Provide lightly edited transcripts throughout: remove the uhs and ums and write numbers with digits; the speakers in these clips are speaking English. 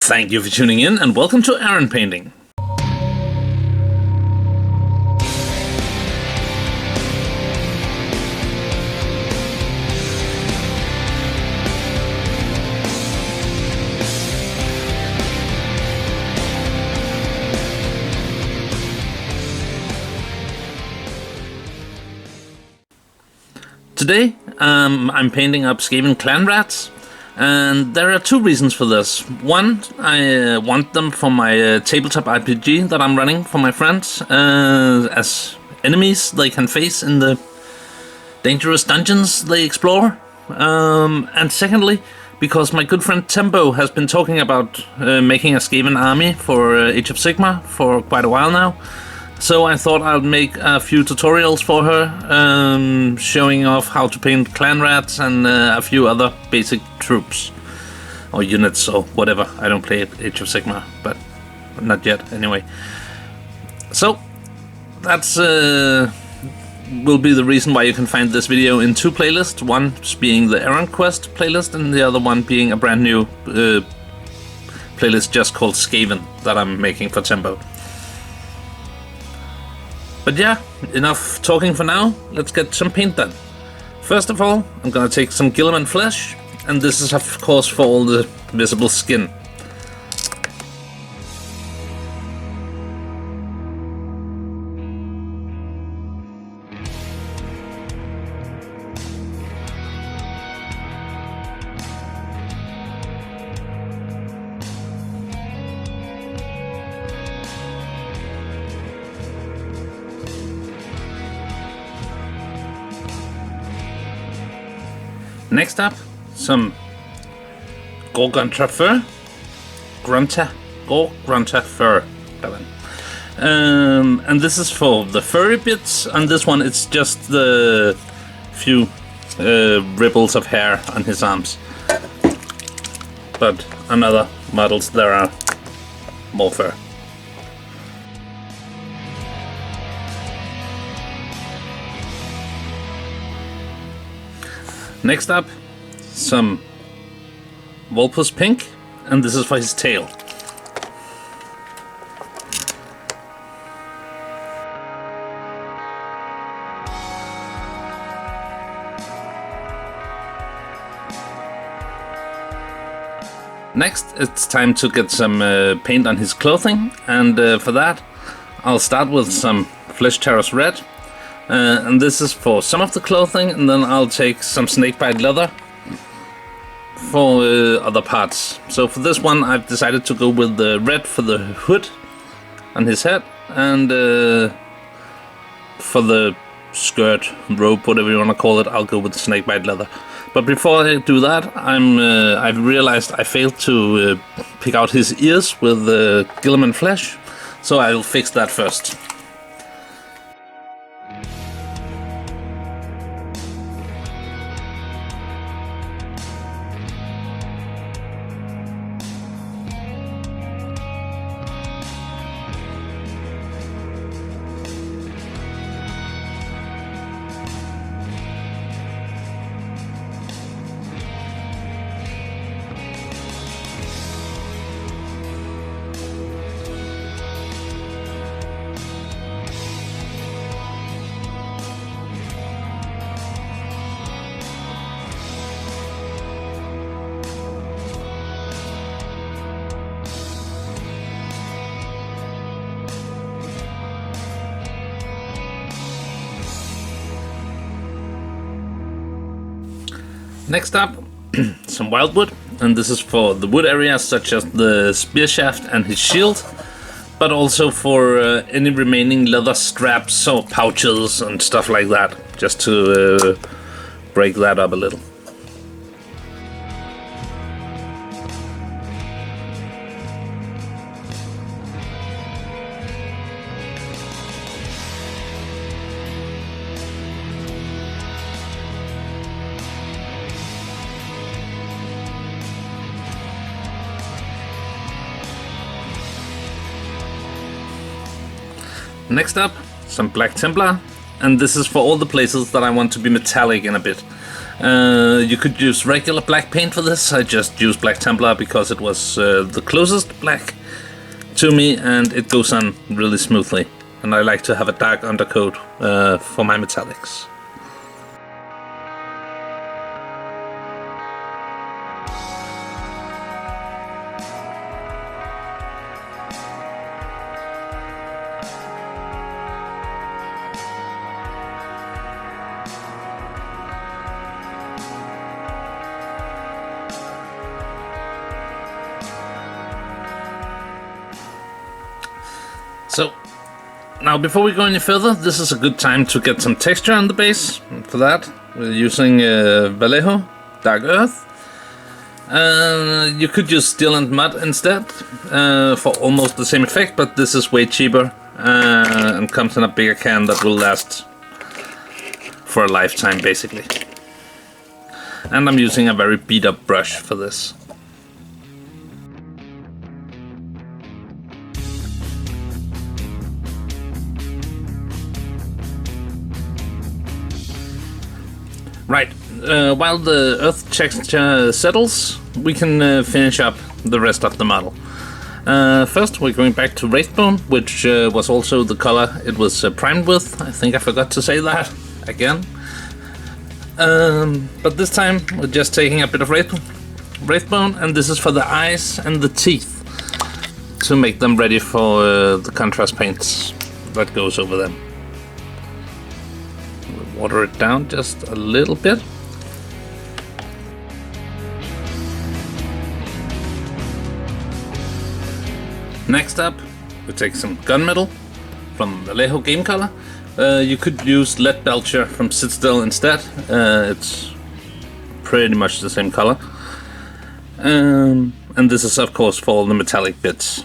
Thank you for tuning in and welcome to Errant Painting. Today I'm painting up Skaven Clanrats. And there are two reasons for this. One, I want them for my tabletop RPG that I'm running for my friends as enemies they can face in the dangerous dungeons they explore. And secondly, because my good friend Tembo has been talking about making a Skaven army for Age of Sigmar for quite a while now. So I thought I'd make a few tutorials for her, showing off how to paint Clanrats and a few other basic troops. Or units or whatever. I don't play Age of Sigmar, but not yet anyway. So, that's will be the reason why you can find this video in two playlists. One being the Errant Quest playlist and the other one being a brand new playlist just called Skaven that I'm making for Tembo. But yeah, enough talking for now, let's get some paint done. First of all, I'm gonna take some Guilliman flesh, and this is of course for all the visible skin. Next up, some Grunta fur. Grunta fur. And this is for the furry bits, and this one it's just the few ripples of hair on his arms. But on other models there are more fur. Next up, some Vulpus pink, and this is for his tail. Next, it's time to get some paint on his clothing, and for that, I'll start with some Flesh Terrace Red. And this is for some of the clothing, and then I'll take some snakebite leather for other parts. So for this one I've decided to go with the red for the hood on his head, and for the skirt, robe, whatever you want to call it, I'll go with the snakebite leather. But before I do that, I've realized I failed to pick out his ears with Guilliman flesh, so I'll fix that first. Next up, some wildwood, and this is for the wood areas such as the spear shaft and his shield, but also for any remaining leather straps or pouches and stuff like that, just to break that up a little. Next up, some Black Templar, and this is for all the places that I want to be metallic in a bit. You could use regular black paint for this. I just used Black Templar because it was the closest black to me, and it goes on really smoothly. And I like to have a dark undercoat for my metallics. So, now before we go any further, this is a good time to get some texture on the base. And for that, we're using Vallejo, Dark Earth. You could use Steel and Mud instead, for almost the same effect, but this is way cheaper, and comes in a bigger can that will last for a lifetime, basically. And I'm using a very beat up brush for this. Right, while the earth texture settles, we can finish up the rest of the model. First, we're going back to Wraithbone, which was also the color it was primed with. I think I forgot to say that again. But this time, we're just taking a bit of Wraithbone, and this is for the eyes and the teeth, to make them ready for the contrast paints that goes over them. Water it down just a little bit. Next up, we take some gunmetal from Vallejo Game Color. You could use Lead Belcher from Citadel instead. It's pretty much the same color. And this is of course for all the metallic bits.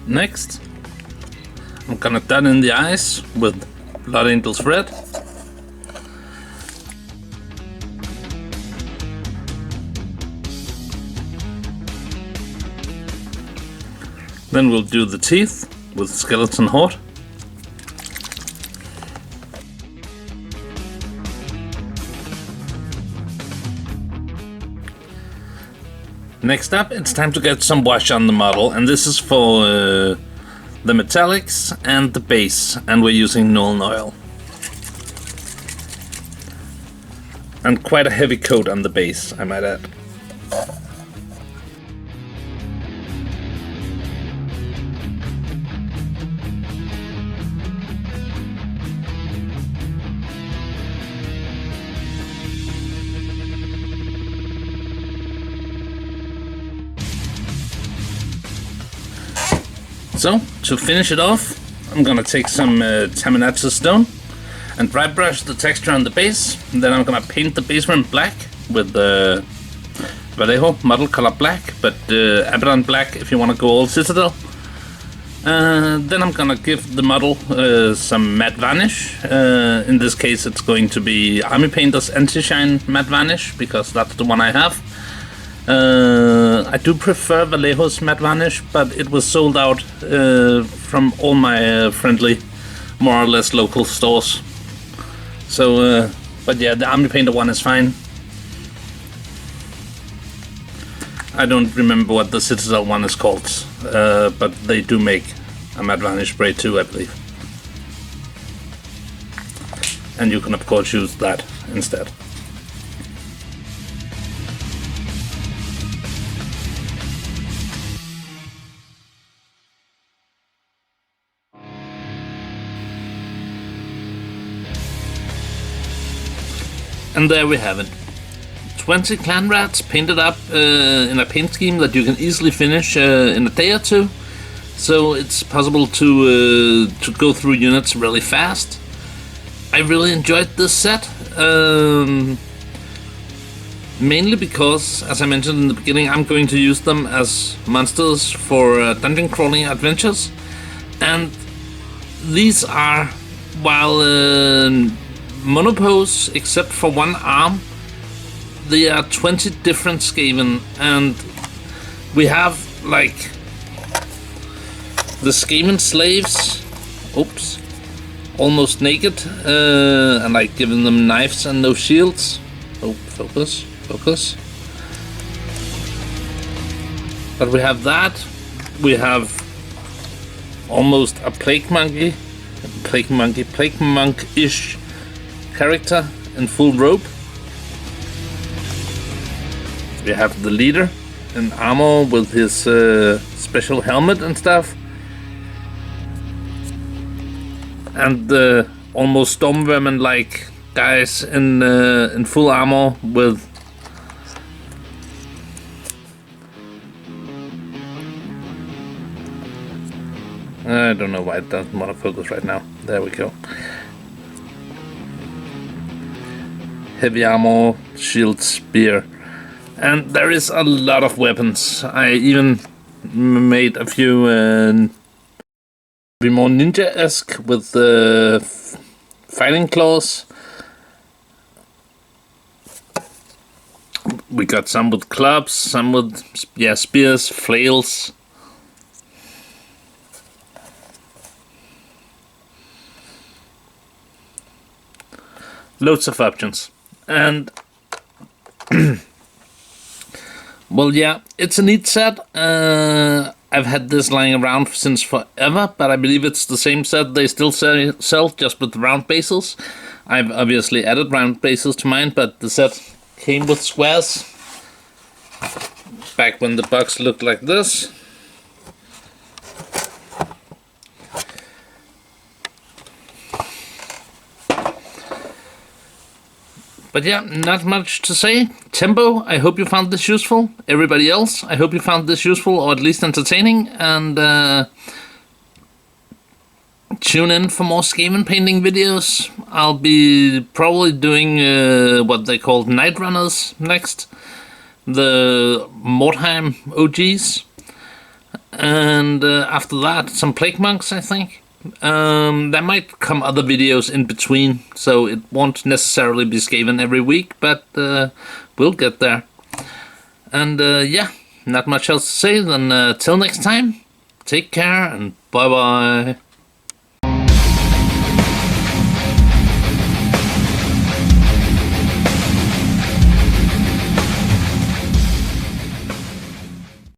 Next, I'm gonna dot in the eyes with Blood Angels Red. Then we'll do the teeth with Skeleton Horde. Next up, it's time to get some wash on the model, and this is for the metallics and the base, and we're using Nuln Oil. And quite a heavy coat on the base, I might add. So, to finish it off, I'm gonna take some Tamanatsu stone and dry brush the texture on the base, and then I'm gonna paint the base rim black with the Vallejo model color black, but Abaddon black if you want to go all Citadel. Then I'm gonna give the model some matte varnish. In this case it's going to be Army Painter's Anti-Shine matte varnish, because that's the one I have. I do prefer Vallejo's matte varnish, but it was sold out from all my friendly, more or less local stores. So, but yeah, the Army Painter one is fine. I don't remember what the Citadel one is called, but they do make a matte varnish spray too, I believe. And you can of course use that instead. And there we have it. 20 Clanrats painted up in a paint scheme that you can easily finish in a day or two. So it's possible to go through units really fast. I really enjoyed this set. Mainly because, as I mentioned in the beginning, I'm going to use them as monsters for dungeon crawling adventures. And these are, while monopose, except for one arm, they are 20 different Skaven. And we have, like, the Skaven slaves, oops, almost naked, and like giving them knives and no shields. Oh, focus. But we have that. We have almost a plague monk-ish character in full robe. We have the leader in armor with his special helmet and stuff. And the almost Stormvermin-like guys in full armor with I don't know why it doesn't want to focus right now. There we go. Heavy armor, shield, spear. And there is a lot of weapons. I even made a few be more ninja-esque with the fighting claws. We got some with clubs, some with spears, flails. Loads of options. And well, yeah, it's a neat set. I've had this lying around since forever, but I believe it's the same set they still sell just with round bases. I've obviously added round bases to mine, but the set came with squares back when the box looked like this. But yeah, not much to say. Tempo, I hope you found this useful. Everybody else, I hope you found this useful or at least entertaining. And tune in for more Skaven painting videos. I'll be probably doing what they call Night Runners next. The Mordheim OGs. And after that, some Plague Monks, I think. There might come other videos in between, so it won't necessarily be Skaven every week, but we'll get there. And yeah, not much else to say than till next time. Take care and bye bye.